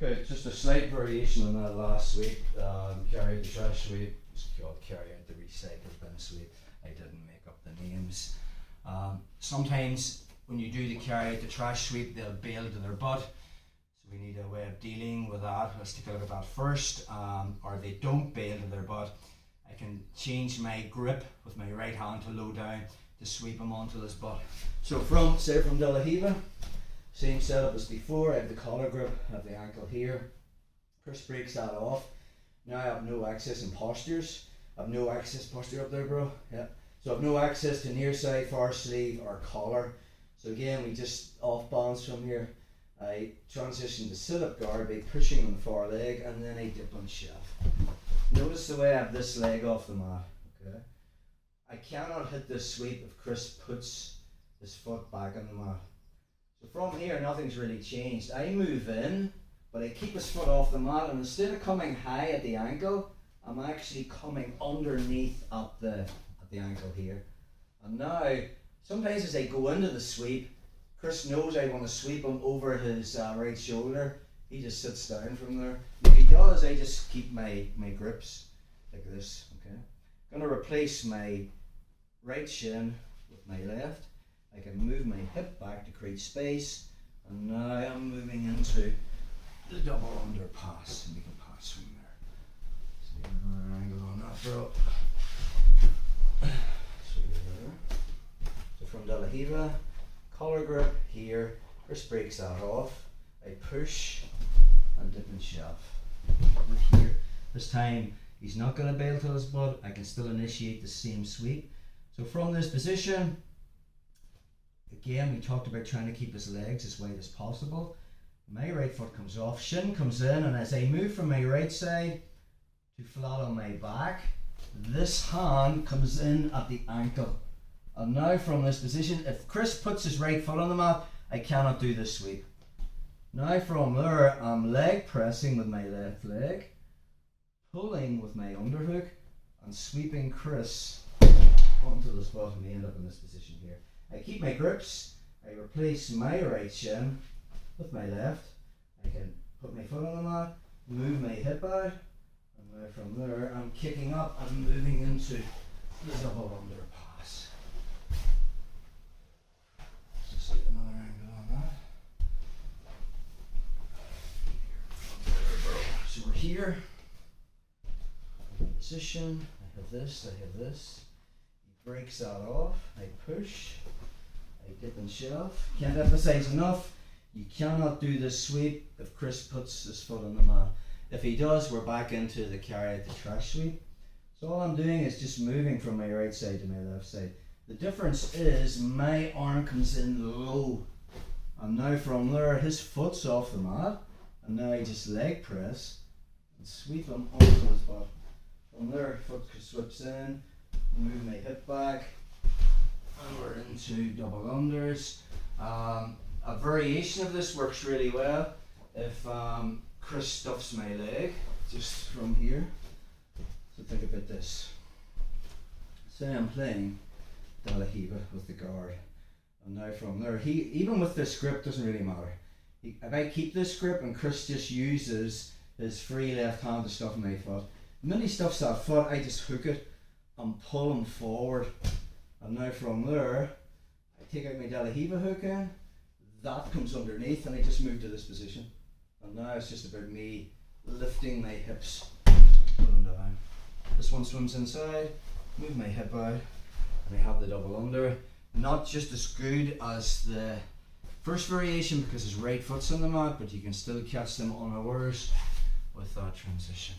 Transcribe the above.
Okay, just a slight variation on that last sweep. Carry out the trash sweep, it's called carry out the recycle bin sweep. I didn't make up the names. Sometimes when you do the carry out the trash sweep, they'll bail to their butt. So we need a way of dealing with that. Let's take a look at that first. Or they don't bail to their butt. I can change my grip with my right hand to low down to sweep them onto this butt. So from De La Riva, same setup as before. I have the collar grip, I have the ankle here. Chris breaks that off. Now I have no access in postures. I have no access posture up there, bro. Yeah. So I have no access to near side, far sleeve or collar. So again, we just off balance from here. I transition to sit up guard by pushing on the far leg and then I dip on shove. Notice the way I have this leg off the mat. Okay. I cannot hit this sweep if Chris puts his foot back on the mat. So from here, nothing's really changed. I move in, but I keep his foot off the mat, and instead of coming high at the ankle, I'm actually coming underneath at the ankle here. And now, sometimes as I go into the sweep, Chris knows I want to sweep him over his right shoulder. He just sits down from there. If he does, I just keep my grips like this. Okay. I'm going to replace my right shin with my left. I can move my hip back to create space, and now I'm moving into the double under pass, and we can pass from there. See another angle on that, bro. So from De La Riva, collar grip here, Chris breaks that off. I push and dip and shove. Over here. This time he's not going to bail to his butt. I can still initiate the same sweep. So from this position, again, we talked about trying to keep his legs as wide as possible. My right foot comes off, shin comes in, and as I move from my right side to flat on my back, this hand comes in at the ankle. And now from this position, if Chris puts his right foot on the mat, I cannot do this sweep. Now from there, I'm leg pressing with my left leg, pulling with my underhook, and sweeping Chris onto the spot, and we end up in this position here. I keep my grips, I replace my right shin with my left. I can put my foot on the mat, move my hip out, and now from there I'm kicking up and moving into the double under pass. Let's just get another angle on that. So we're here, position, I have this. He breaks that off, I push, I dip and shove. Can't emphasize enough, you cannot do this sweep if Chris puts his foot on the mat. If he does, we're back into the carry out the trash sweep. So all I'm doing is just moving from my right side to my left side. The difference is my arm comes in low, and now from there his foot's off the mat, and now I just leg press and sweep him onto his butt. From there, foot slips in, move my hip back, and we're into double unders. A variation of this works really well if Chris stuffs my leg just from here. So think about this. Say I'm playing De La Riva with the guard, and now from there, even with this grip doesn't really matter. If I keep this grip and Chris just uses his free left hand to stuff my foot, the minute he stuffs that foot, I just hook it and pull him forward. And now from there, I take out my De La Riva hook in, that comes underneath, and I just move to this position. And now it's just about me lifting my hips, pull them down. This one swims inside, move my hip out, and I have the double under. Not just as good as the first variation because his right foot's on the mat, but you can still catch them unawares with that transition.